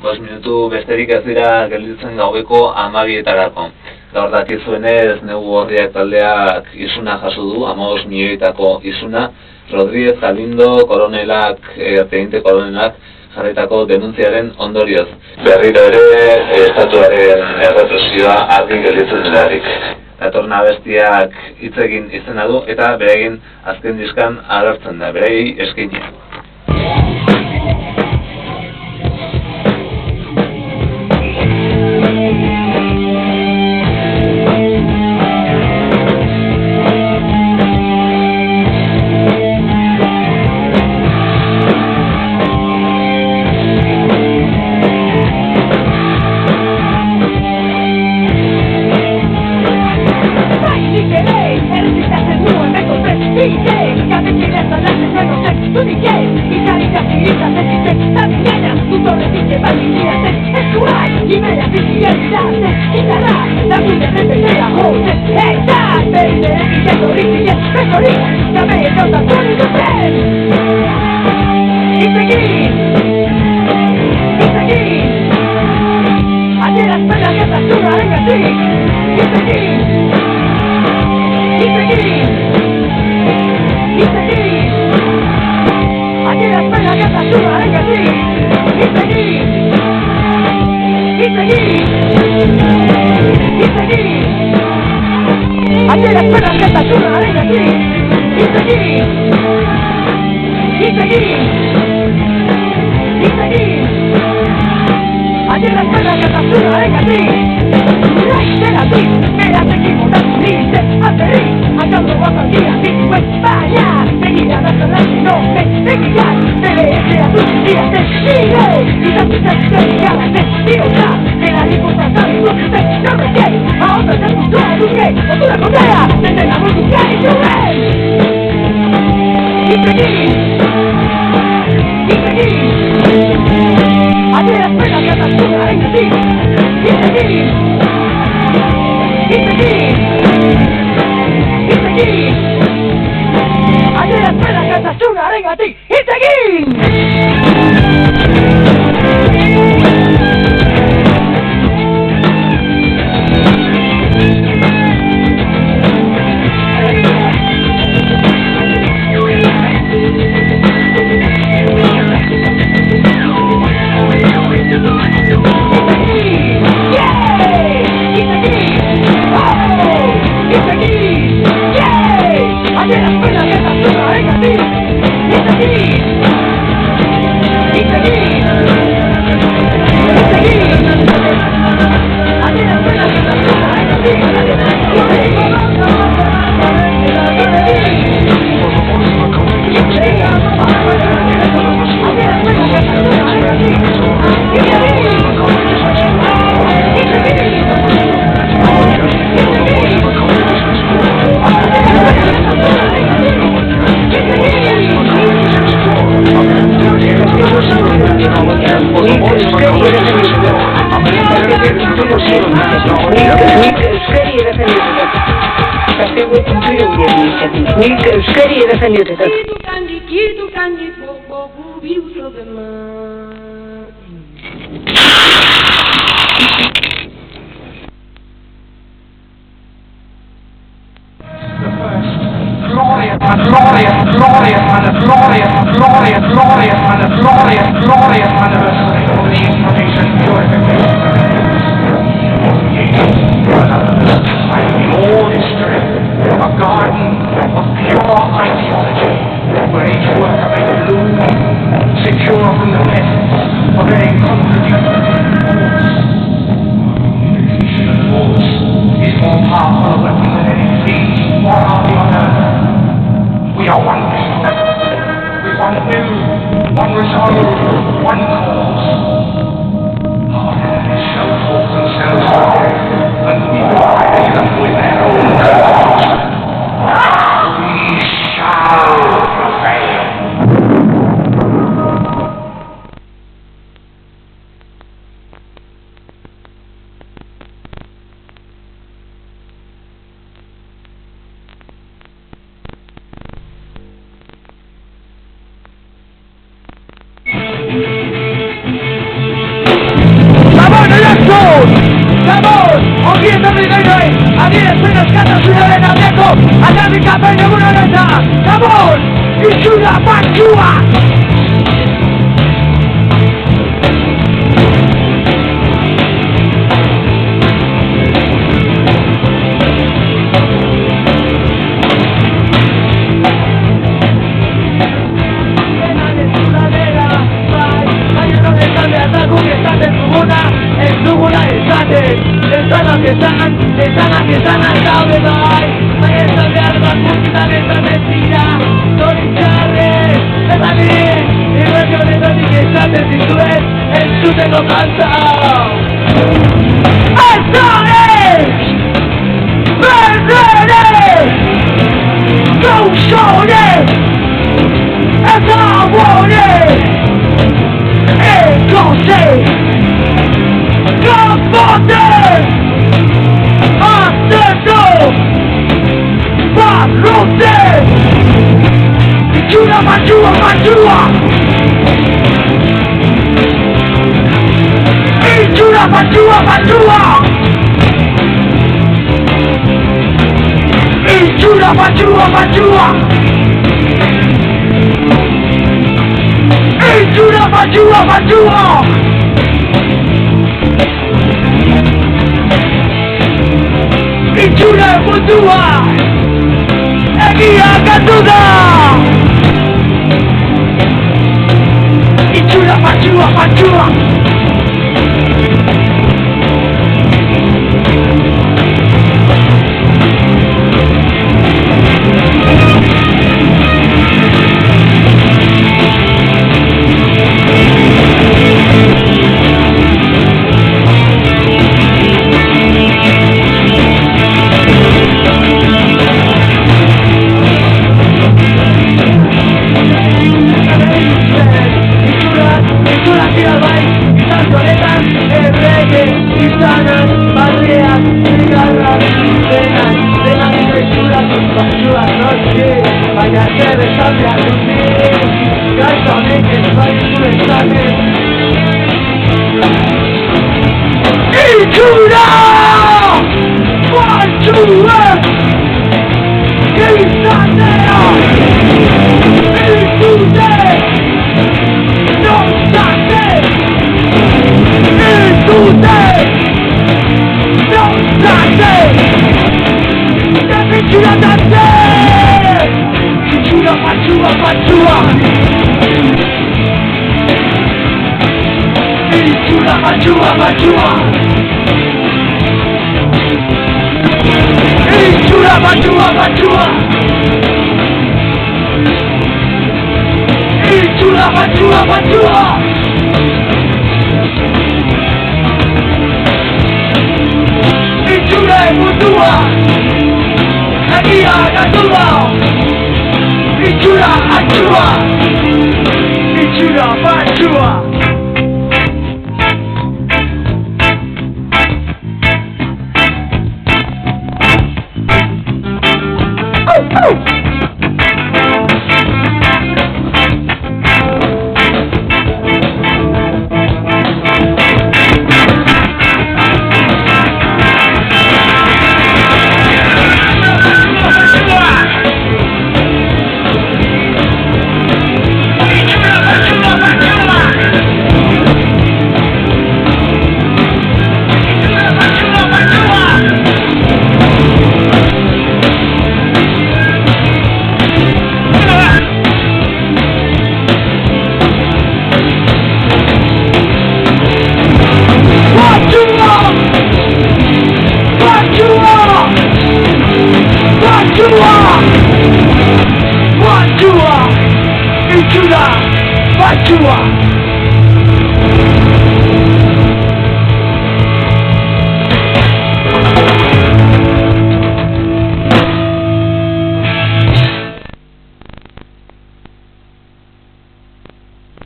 5 minutu besterik ez dira gelditzen gaueko 12etarako. Gaur dakizuenez, Negu Gorriak taldeak isuna jaso du, 15 milioitako isuna, Rodríguez Galindo koronelak, teniente koronelak jarritako denuntziaren ondorioz. Berriro ere, estatuaren errepresioa argi gelditzen delarik. Datorren abestiak hitz egin izena du eta beregin azken diskan agertzen da, berei eskaini.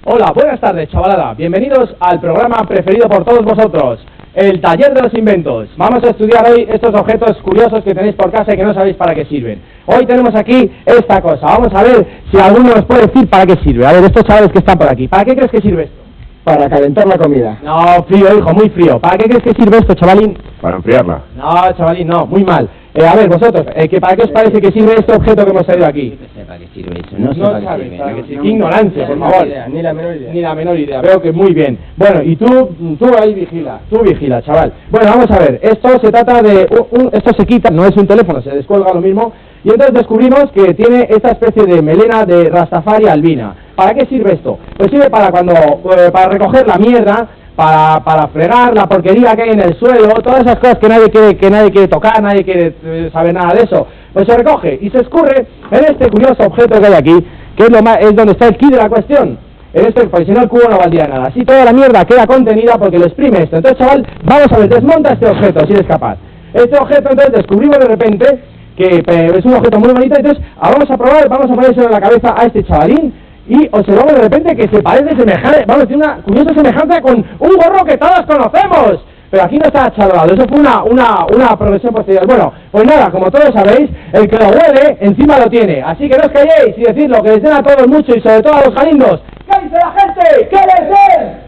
Hola, buenas tardes, chavalada. Bienvenidos al programa preferido por todos vosotros, el Taller de los Inventos. Vamos a estudiar hoy estos objetos curiosos que tenéis por casa y que no sabéis para qué sirven. Hoy tenemos aquí esta cosa. Vamos a ver si alguno nos puede decir para qué sirve. A ver, estos chavales que están por aquí, ¿para qué crees que sirve esto? Para calentar la comida. No, frío, hijo, muy frío. ¿Para qué crees que sirve esto, chavalín? Para enfriarla. No, chavalín, no, muy mal. A ver, vosotros, ¿para qué os parece que sirve este objeto que hemos traído aquí? No sé para qué sirve eso, no sé No para qué sabes sirve. para no. qué sirve. Qué ignorancia, por favor. Ni la menor idea. Ni la menor idea, veo que muy bien. Bueno, y tú ahí vigila, chaval. Bueno, vamos a ver, esto se trata de, esto se quita, no es un teléfono, se descuelga lo mismo, y entonces descubrimos que tiene esta especie de melena de Rastafari albina. ¿Para qué sirve esto? Pues sirve para para recoger la mierda, para fregar la porquería que hay en el suelo, todas esas cosas que nadie quiere tocar, nadie quiere saber nada de eso. Pues se recoge y se escurre en este curioso objeto que hay aquí, que es donde está el key de la cuestión. Porque si no el cubo no valdría nada. Así toda la mierda queda contenida porque lo exprime esto. Entonces, chaval, vamos a ver, desmonta este objeto, si eres capaz. Este objeto, entonces, descubrimos de repente que es un objeto muy bonito. Entonces, vamos a probar, vamos a ponérselo en la cabeza a este chavalín y observamos de repente que se parece semejante, tiene una curiosa semejanza con un gorro que todos conocemos. Pero aquí no está charlado, eso fue una progresión posterior. Bueno, pues nada, como todos sabéis, el que lo huele, encima lo tiene. Así que no os calléis y decid lo que les den a todos mucho y sobre todo a los jalindos. ¿Qué dice la gente? ¿Qué les den?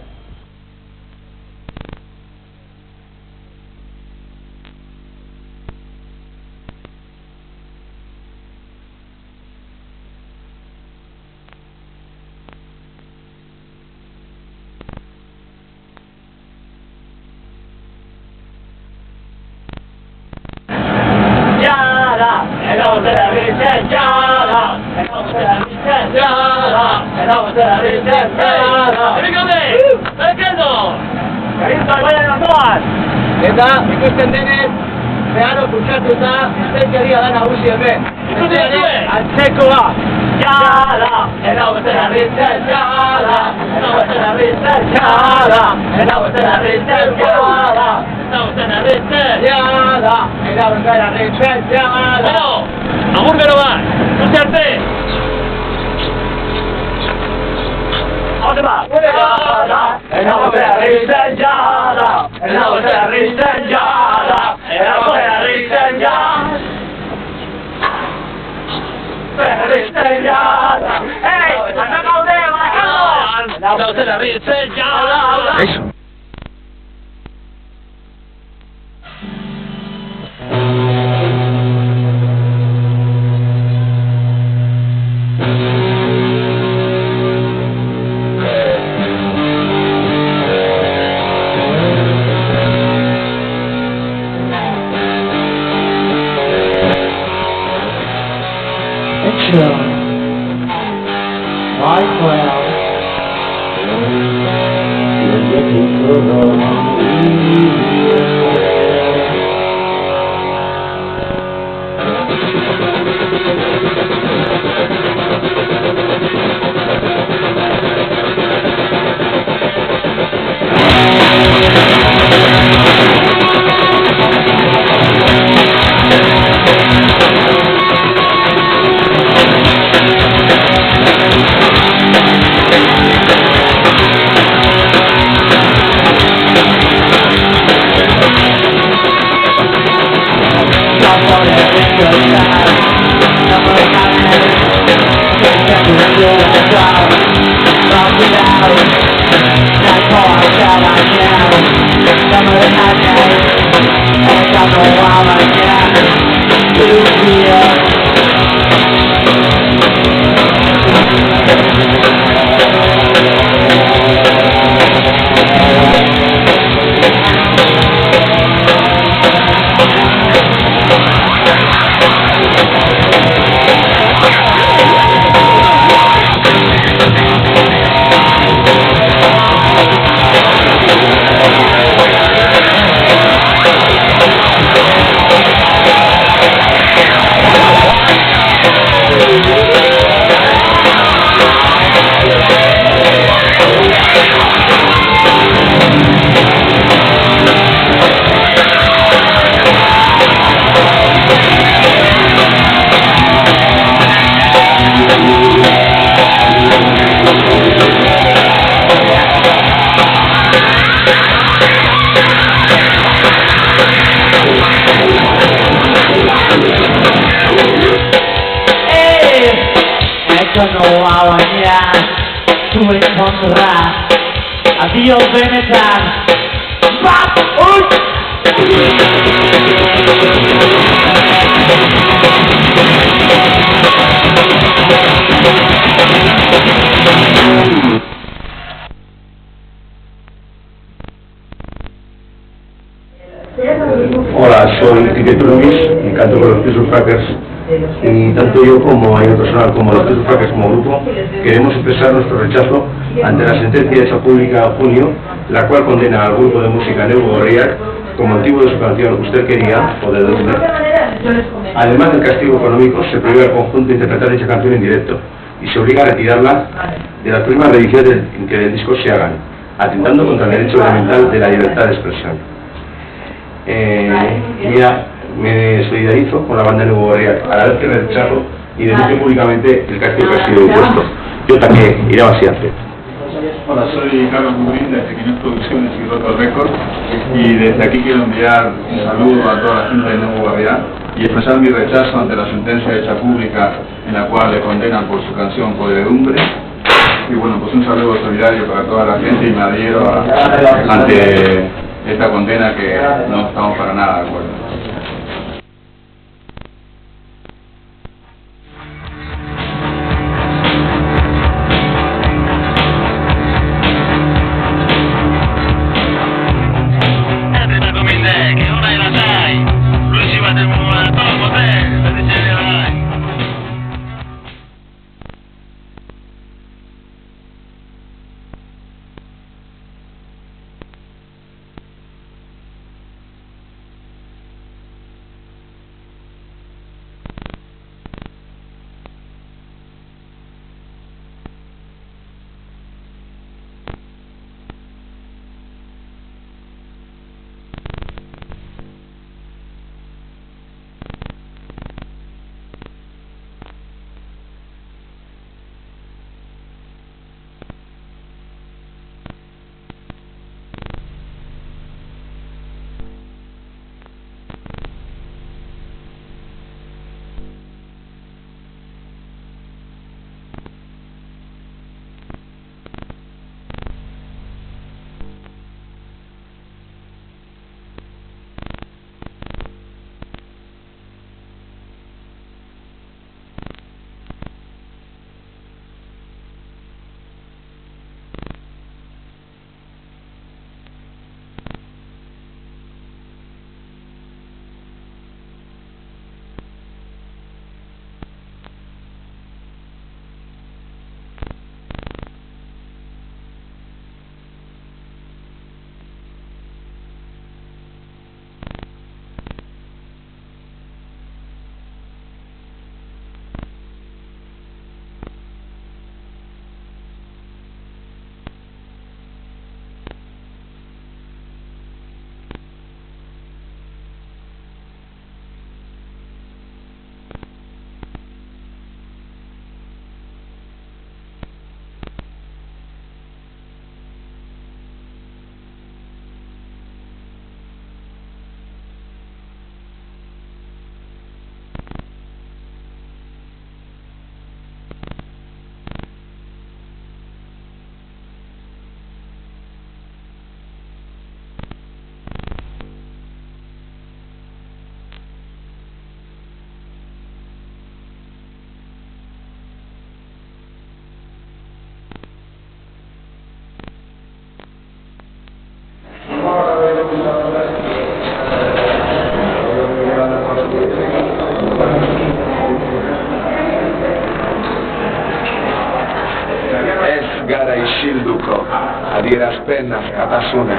Eta, ikusten denez, zeharo kutsatuta, espezieria da nagusi hemen. Ikusten duzue? Antzekoa! Jada, eragotzen arritzen, jada, eragotzen arritzen, jada, eragotzen arritzen, jada, eragotzen arritzen, Jada, eragotzen arritzen, jada! Bueno, agur gero bat, dute arte! Hauze bat! Jada, eragotzen arritzen, jada, eragotzen arritzen, jada, eragotzen arritzen, jada! Hey, anda gaude, bakagoan! Eragotzen arritzen, jada! Eso. Adiós benetan, bat, uy, Hola, soy Quique Luis y canto con los Pisos Crackers. Y tanto yo como Año Personal como los Pisos Crackers como grupo queremos expresar nuestro rechazo ante la sentencia hecha pública en junio, la cual condena al grupo de música Neu Gorriak con motivo de su canción Usted quería o de Dumbre. Además del castigo económico, se prohíbe al conjunto interpretar dicha canción en directo y se obliga a retirarla de las primeras reediciones que del disco se hagan, atentando contra el derecho elemental de la libertad de expresión. Me solidarizo con la banda Neu Gorriak a la vez que rechazo y denuncio públicamente el castigo que ha sido impuesto. Yo también iré a vaciarte. Hola, soy Carlos Mugrín de Tequinés Producciones y Roto Records, y desde aquí quiero enviar un saludo a toda la gente de Neu Gorriak y expresar mi rechazo ante la sentencia hecha pública en la cual le condenan por su canción Podredumbre. Y bueno, pues un saludo solidario para toda la gente y me adhiero ante esta condena que no estamos para nada de acuerdo. Ez gara isilduko, adierazpen askatasuna.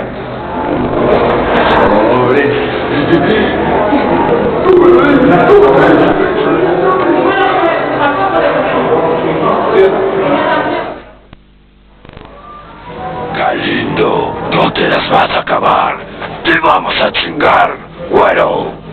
Galindo, no te las vas a acabar. Te vamos a chingar, güero.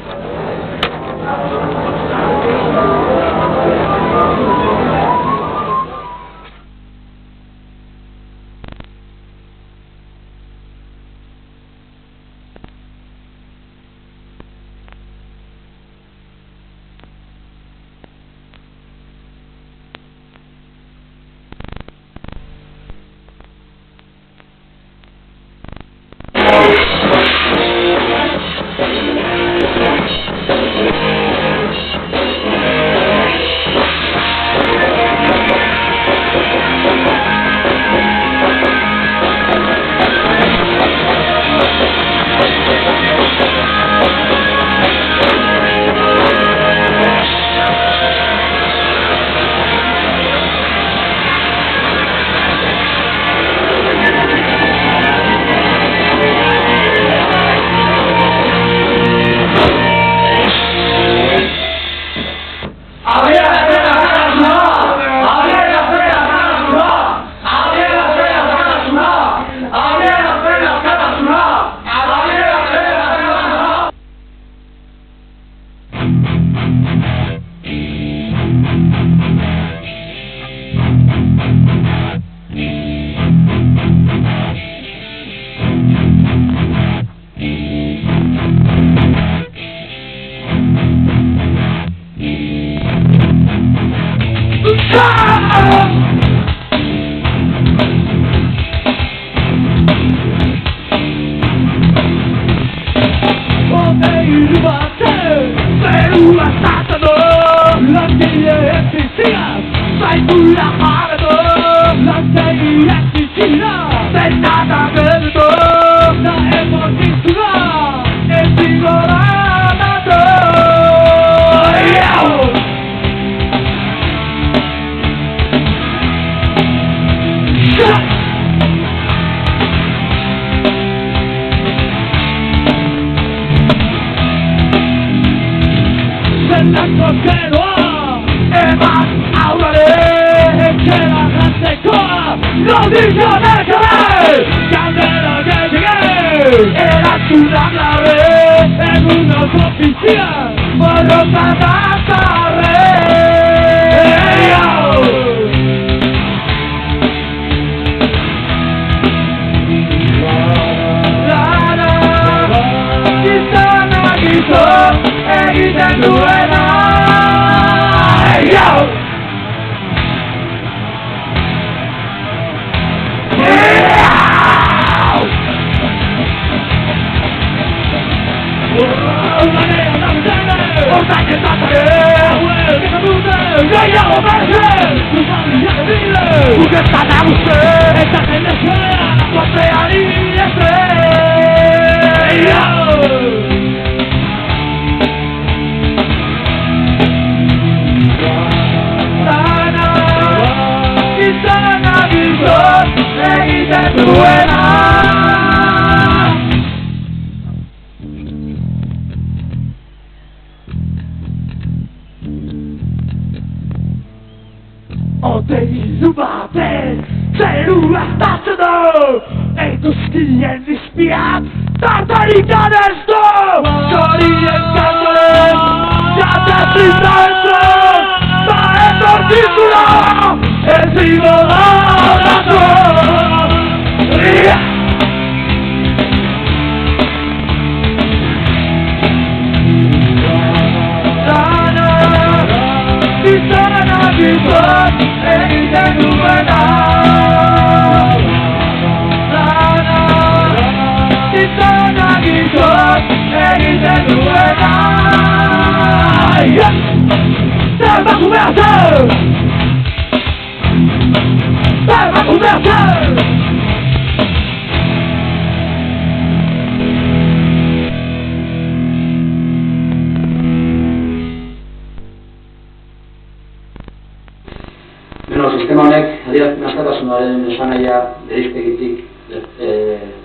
Sistema honek adierazpen askatasunaren esanahia bereizpegitik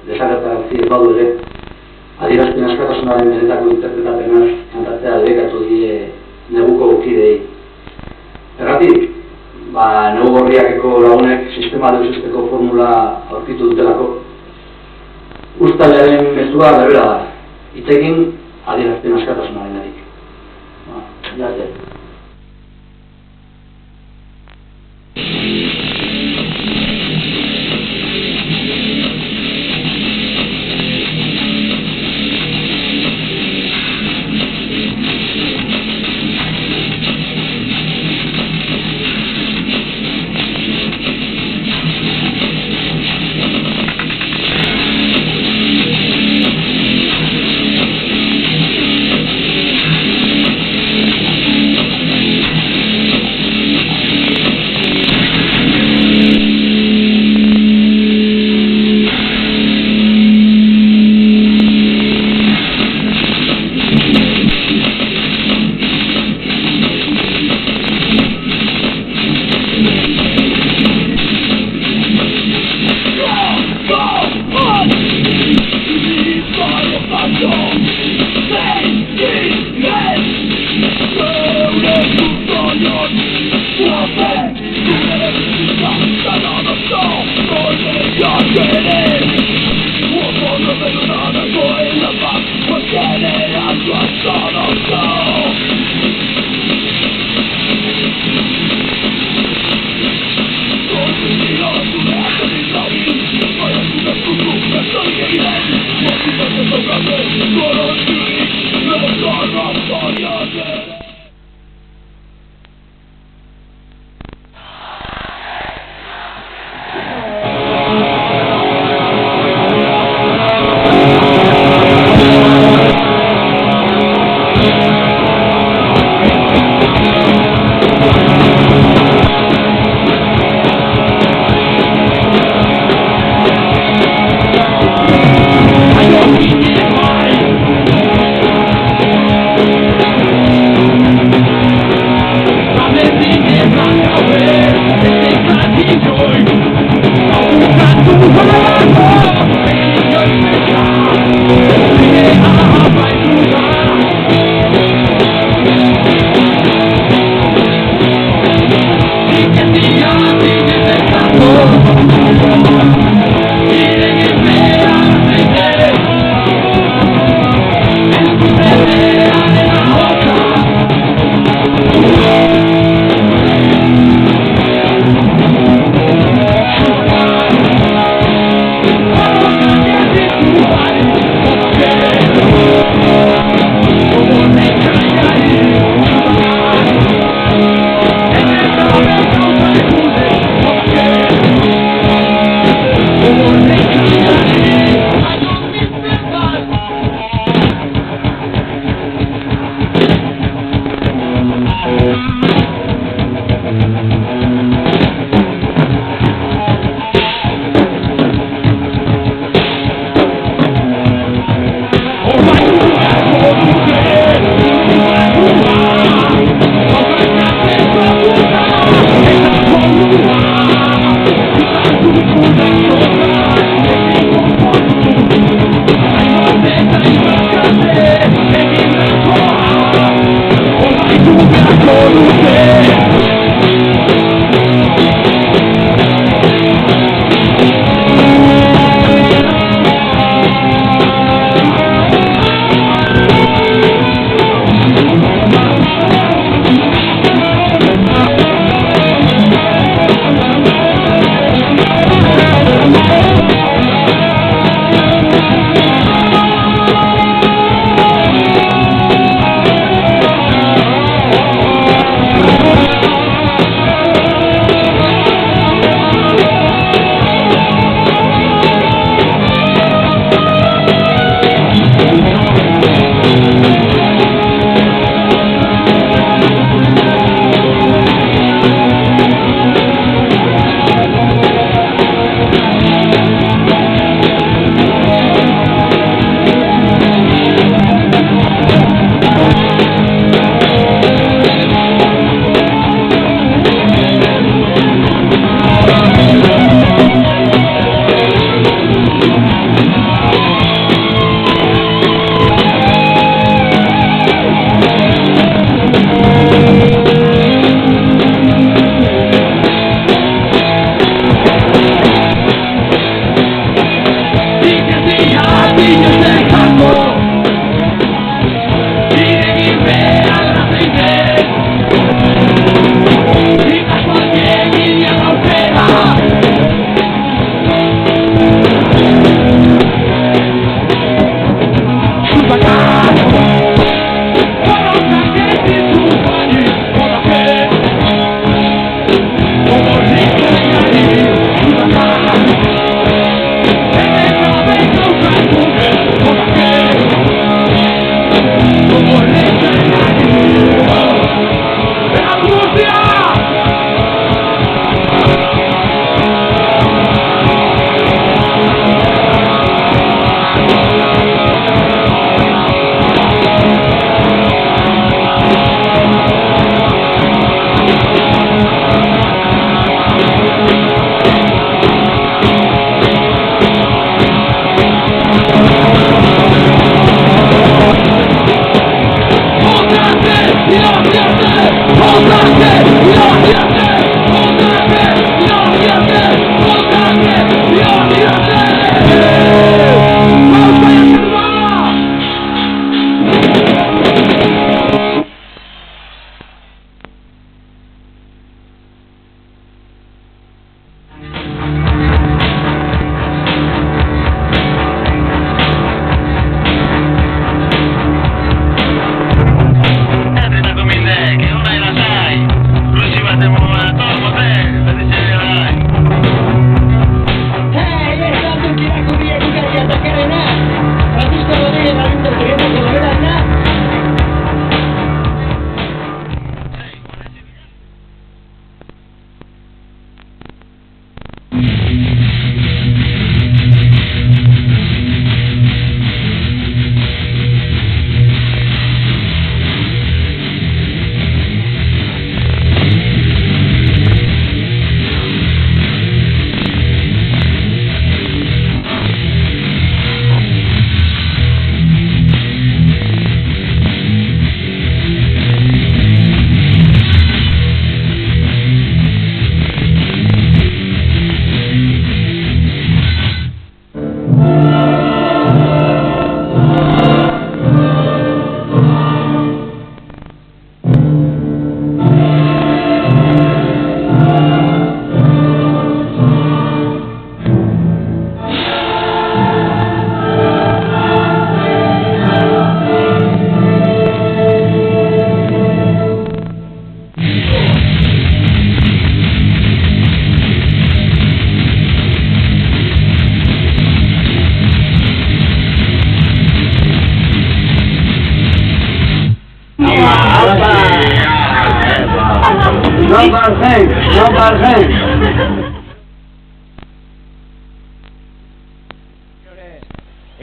desagertarazi badu ere, adierazpen askatasunaren benetako interpretapenak kantatzea debekatu die neguko kidei. Erratik, negu gorriakeko lagunek sistema deusesteko formula aurkitu dutelako. Uztailaren mezua berbera da, hitzekin adierazpen askatasunaren erik. Jate.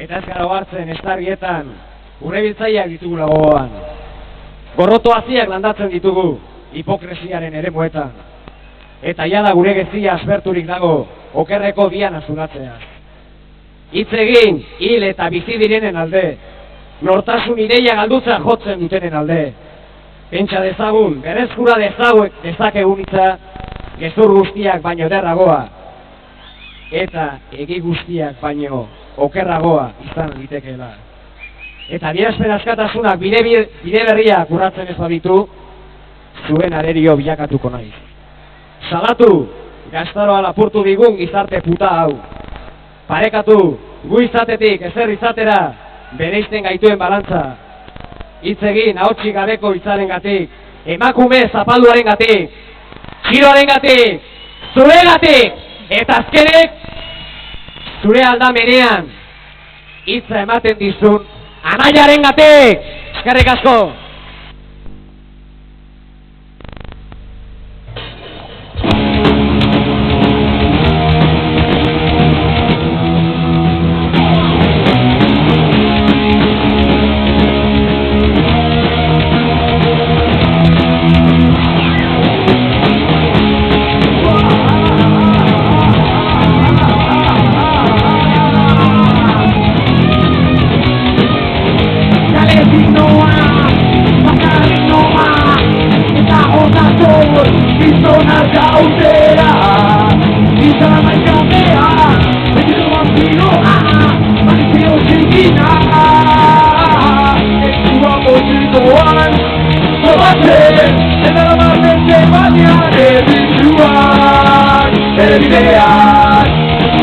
Eta ez gara hartzen estarrietan urrebiltzaileak ditugu lagoan. Gorroto haziak landatzen ditugu hipokresiaren eremuetan. Eta jada gure gezia asperturik dago okerreko dian azunatzea. Hitz egin, hil eta bizi direnen alde, nortasun ideia galdutza jotzen dutenen alde. Pentsa dezagun, berezkura dezakegun hitza, gezur guztiak baino derragoa, eta egi guztiak baino okerragoa izan litekeela. Eta adierazpen askatasunak bide berriak urratzen ez baditu, zuen arerio bilakatuko naiz. Salatu, gaztaroa lapurtu digun gizarte puta hau. Parekatu, gu izatetik ezer izatera, bereizten gaituen balantza. Hitz egin ahotsik gabeko hitzarengatik, emakume zapalduarengatik, giroarengatik, zuregatik, eta azkenek, zure aldamenean hitza ematen dizun anaiarengatik. Eskerrik asko.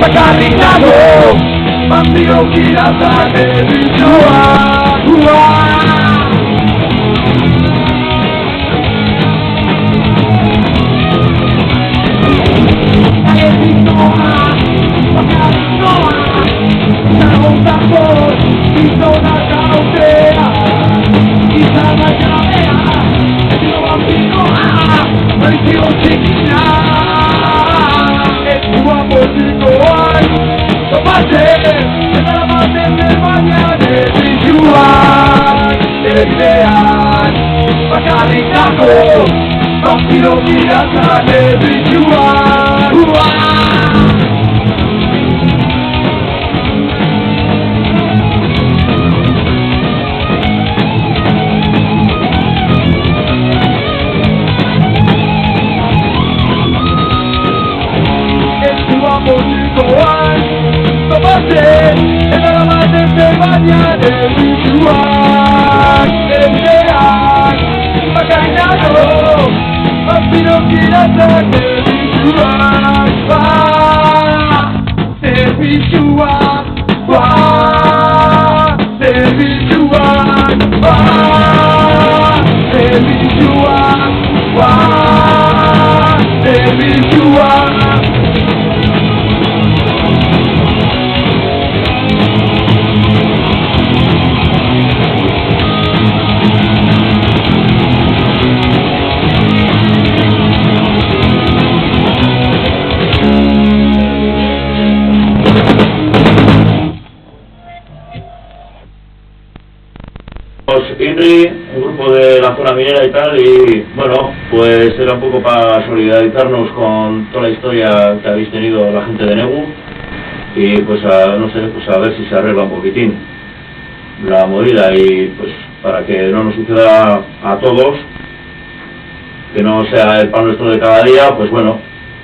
bakarrik nago Bandiro kirazan ebitua Bakarrik noa Zagotako gizonak aurtea Izan baikabea Ezio bambinoa Maizio txikina Ezua mozikoan Topatzen Eta maten baina Ezituan Ebidean Bakarrik nago Vampiro girazan ezituan Mozikoan Topatzen Eta maten baina ezituan Ebidean Bakarrik nago Vampiro girazan ezituan Zerbitzuan Zerbitzuan Zerbitzuan Zerbitzuan INRI, un grupo de la zona minera y tal, y bueno, pues era un poco para solidarizarnos con toda la historia que habéis tenido la gente de Negu y pues no sé, pues a ver si se arregla un poquitín la movida y pues para que no nos suceda a todos, que no sea el pan nuestro de cada día, pues bueno,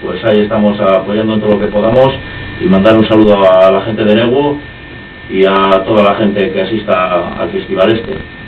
pues ahí estamos apoyando en todo lo que podamos y mandar un saludo a la gente de Negu y a toda la gente que asista al festival este.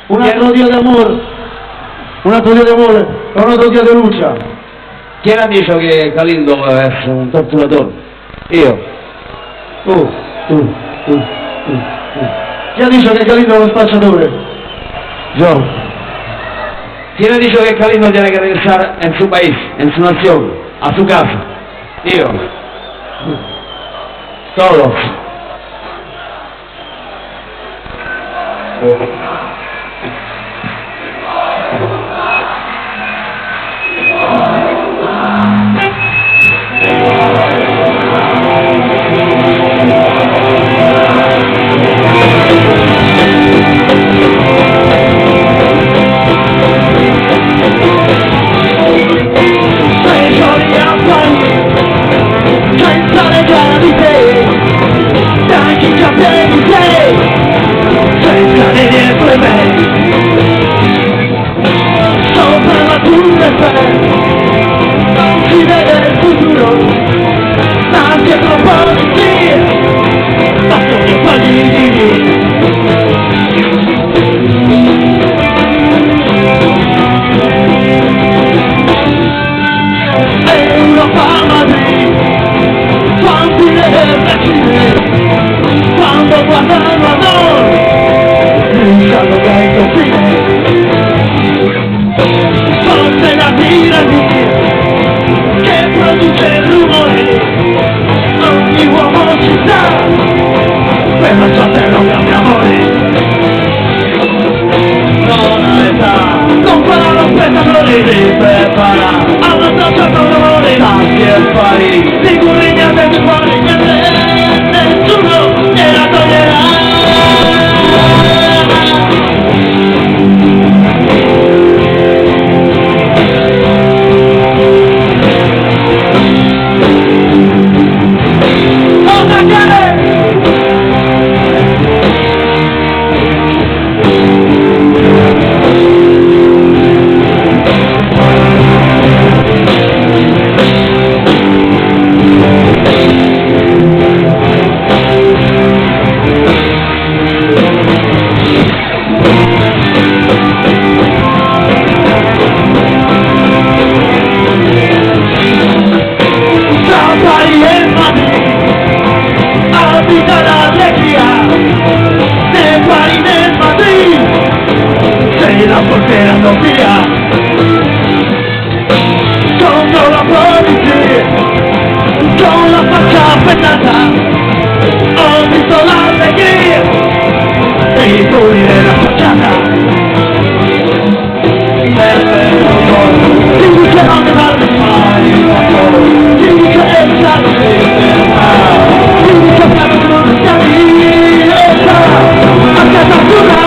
Un altro Dio d'amore, un altro Dio d'amore, un altro Dio di luce. Chi ha detto che Calindo deve essere un torturatore? Io. Tu. Chi ha detto che Calindo è uno spacciatore? Io. Chi ha detto che Calindo tiene che regresare in suo paese, in sua nazione, a sua casa? Io. Solo. Senza le gravità, dai che pensando que hay confines. Ponte la tiranía che produce rumori, ogni uomo ci sta per la sua terra un amore. Non ha età, non farà lo spettacolo, si prepara alla traccia dolore, tanti e pari, di curigna del cuore che nessuno gliela toglierà. La portera Sofía contro la polizia, con la faccia appennata ho visto l'allegria e i puri della facciata. Dimmi che non ne vale mai, dimmi che è stato libertà, dimmi che abbiamo non stiamo in libertà a casa tua.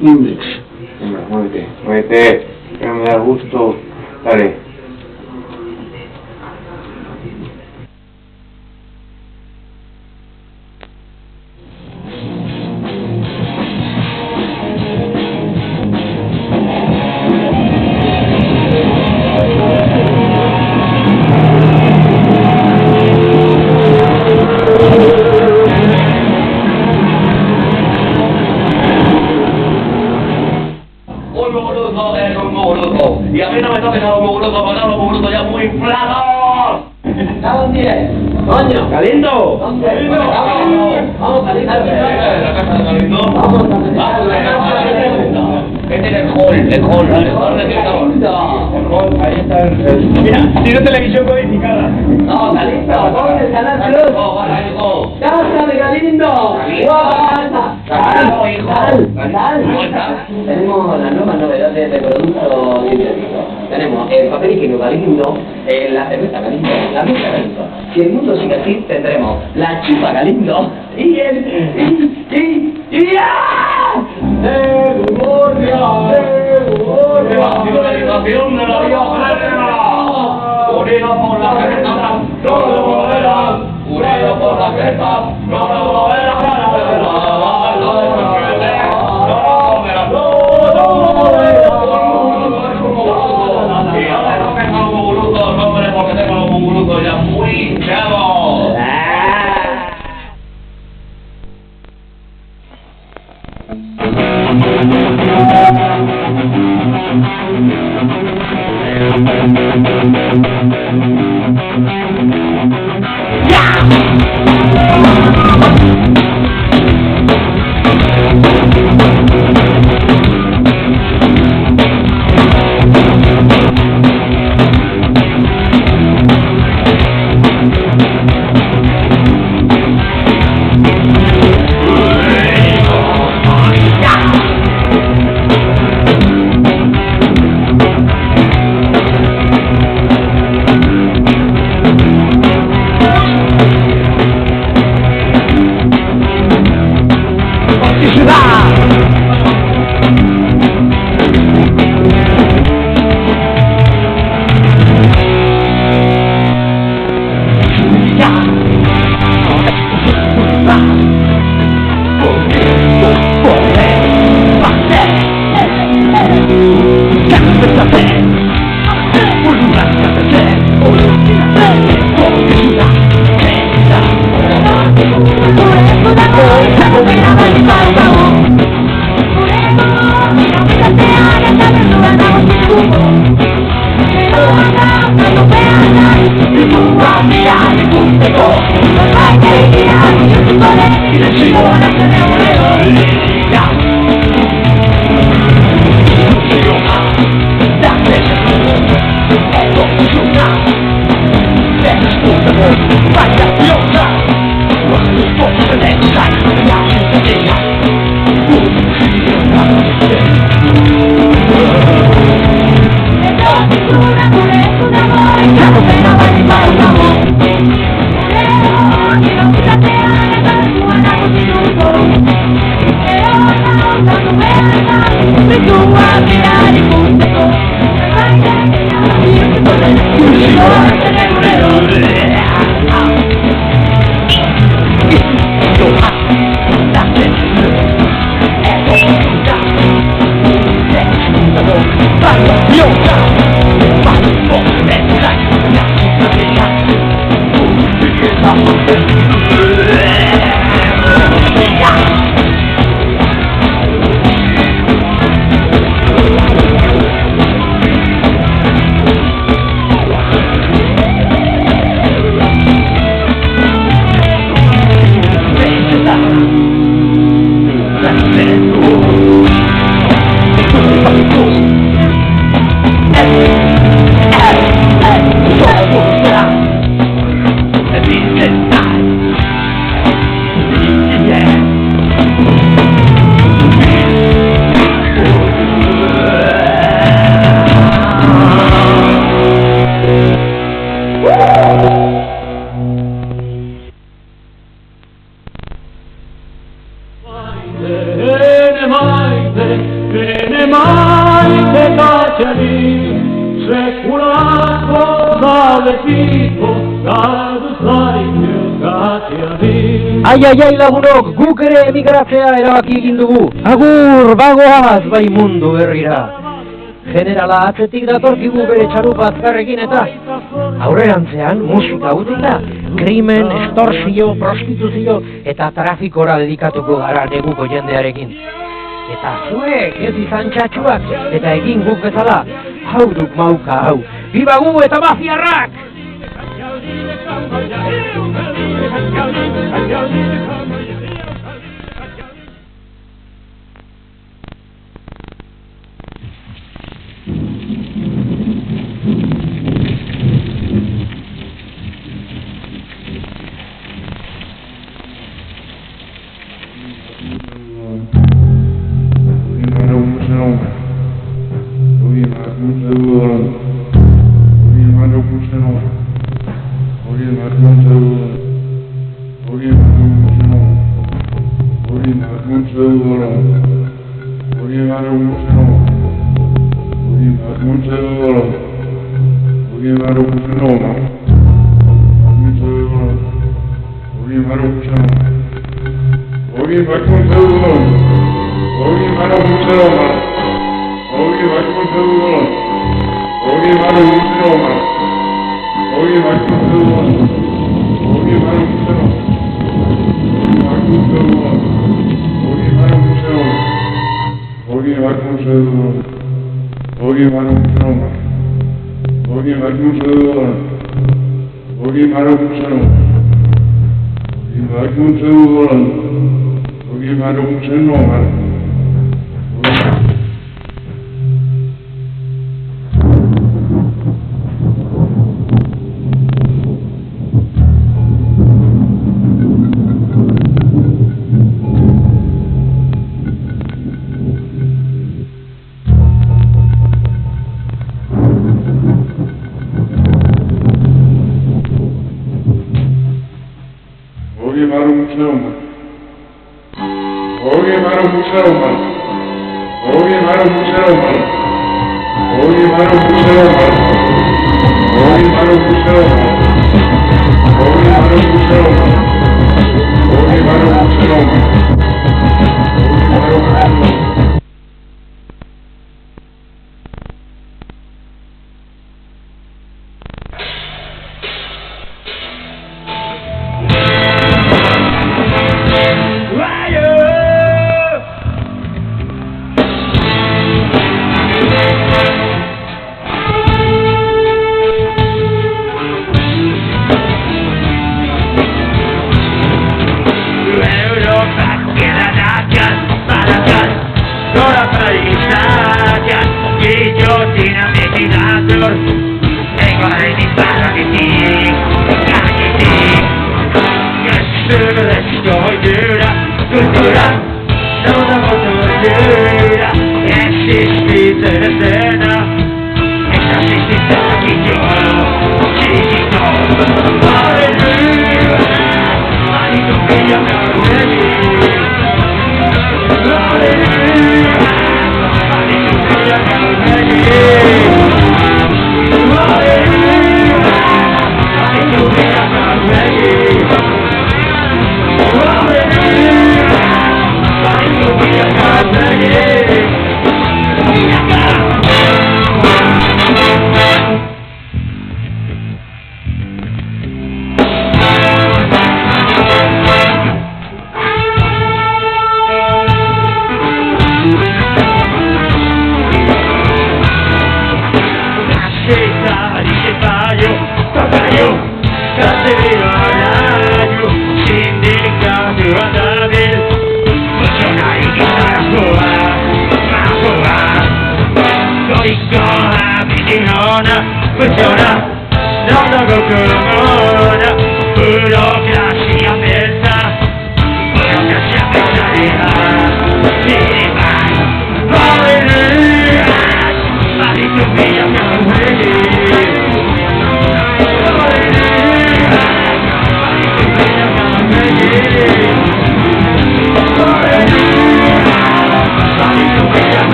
Index. Muévete, que me da gusto. Dale. Y a mí no me toques a los mugurucos, porque los mugurucos ya muy inflados. ¿Dónde? Coño. ¡Galindo! ¿Dónde? Vamos, Galindo. La casa de Galindo. Vamos a la casa de Galindo. Este es el hall de Galindo. Ahí está el... Mira, tiene televisión codificada. No, Galindo, vamos al canal Plus. ¡Casa de Galindo! ¡Claro, hijo! Tenemos las nuevas novedades de productos sintéticos. Tenemos el papel higiénico Galindo, la cerveza Galindo, la mezcla Galindo. Si el mundo sigue así, tendremos la chupa Galindo y el... ¡Ya! ¡De memoria! ¡Evangelización de la vida plena! Unidos por la cresta, no lo moverán. Unidos por la cresta, no lo moverán. Y ahora no tengo los mugurucos, hombre, porque tengo los mugurucos ya muy hinchados. Ai lagunok, guk ere emigratzea erabaki egin dugu. Agur, bagoaz, bai mundu berrira. Generala atzetik datorkigu bere txalupa azkarrekin eta aurrerantzean musika utzita, krimen, extorsio, prostituzio eta trafikora dedikatuko gara neguko jendearekin. Eta zuek ez izan txatxuak eta egin guk bezala, hau duk mauka hau, bibagu eta mafiarrak!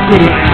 Good.